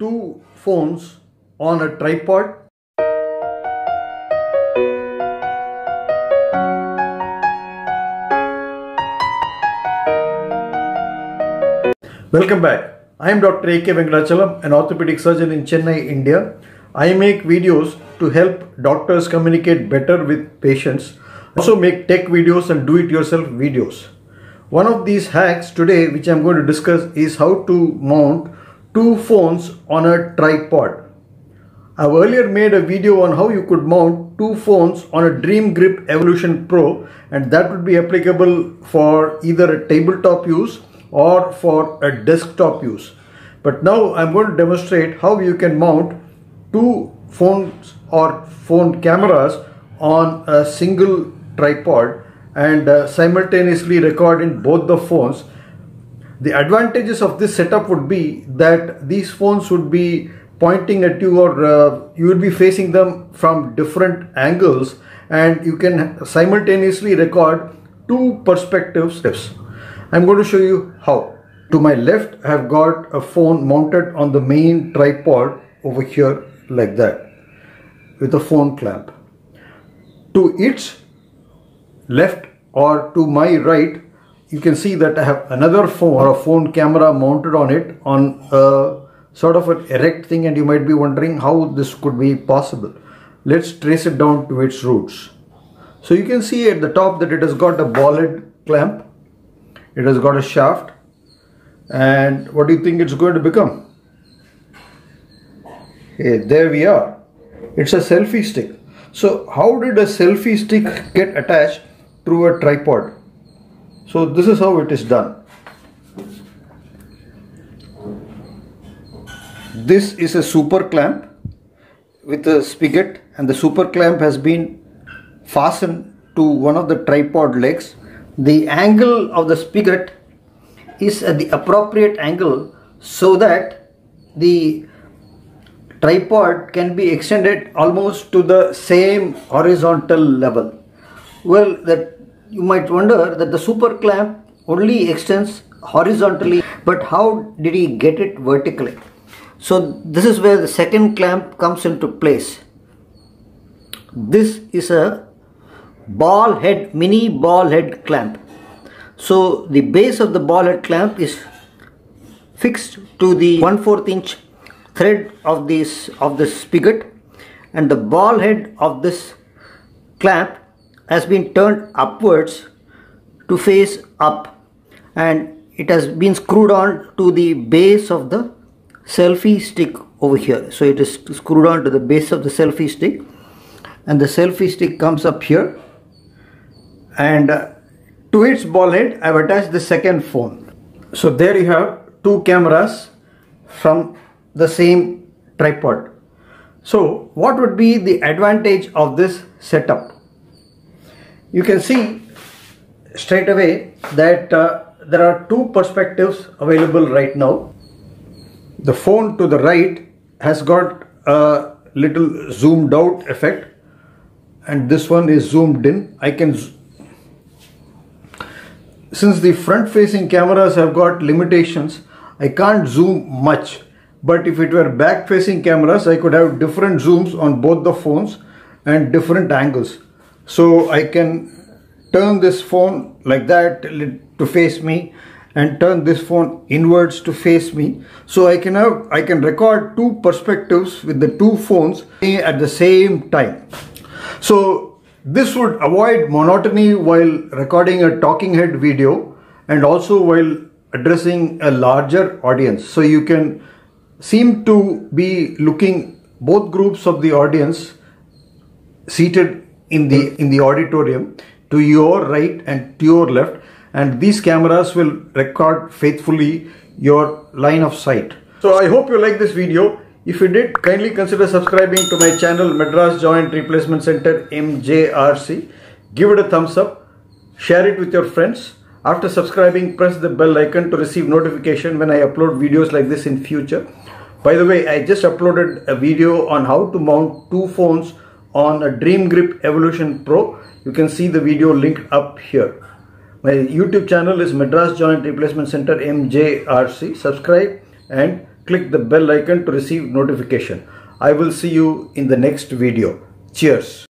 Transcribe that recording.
two phones on a tripod. Welcome back. I am Dr. A.K. Venkatachalam, an orthopedic surgeon in Chennai, India. I make videos to help doctors communicate better with patients. I also make tech videos and do-it-yourself videos. One of these hacks today, which I am going to discuss, is how to mount two phones on a tripod. I have earlier made a video on how you could mount two phones on a Dream Grip Evolution Pro, and that would be applicable for either a tabletop use or for a desktop use. But now I'm going to demonstrate how you can mount two phones or phone cameras on a single tripod and simultaneously record in both the phones. The advantages of this setup would be that these phones would be pointing at you, or you would be facing them from different angles, and you can simultaneously record two perspectives. I'm going to show you how. To my left, I have got a phone mounted on the main tripod over here like that with a phone clamp. To its left or to my right, you can see that I have another phone or a phone camera mounted on it on a sort of an erect thing, and you might be wondering how this could be possible. Let's trace it down to its roots. So you can see at the top that it has got a ball head clamp. It has got a shaft, and what do you think it's going to become? Hey, there we are. It's a selfie stick. So how did a selfie stick get attached through a tripod? So this is how it is done. This is a super clamp with a spigot, and the super clamp has been fastened to one of the tripod legs. The angle of the spigot is at the appropriate angle so that the tripod can be extended almost to the same horizontal level. Well, that you might wonder that the super clamp only extends horizontally, but how did he get it vertically? So this is where the second clamp comes into place. This is a ball head, mini ball head clamp. So the base of the ball head clamp is fixed to the 1/4 inch thread of the spigot, and the ball head of this clamp has been turned upwards to face up, and it has been screwed on to the base of the selfie stick over here. So it is screwed on to the base of the selfie stick, and the selfie stick comes up here, and to its ball head I have attached the second phone. So there you have two cameras from the same tripod. So what would be the advantage of this setup? You can see straight away that there are two perspectives available right now. The phone to the right has got a little zoomed out effect, and this one is zoomed in. Since the front facing cameras have got limitations, I can't zoom much, but if it were back facing cameras, I could have different zooms on both the phones and different angles. So I can turn this phone like that to face me and turn this phone inwards to face me. So I can record two perspectives with the two phones at the same time. So this would avoid monotony while recording a talking head video, and also while addressing a larger audience. So you can seem to be looking both groups of the audience seated in the auditorium, to your right and to your left, and these cameras will record faithfully your line of sight. So I hope you like this video. If you did, kindly consider subscribing to my channel Madras Joint Replacement Center MJRC. Give it a thumbs up, share it with your friends. After subscribing, press the bell icon to receive notification when I upload videos like this in future. By the way, I just uploaded a video on how to mount two phones on a Dream Grip Evolution Pro. You can see the video linked up here. My YouTube channel is Madras Joint Replacement Center MJRC. Subscribe and click the bell icon to receive notification. I will see you in the next video. Cheers.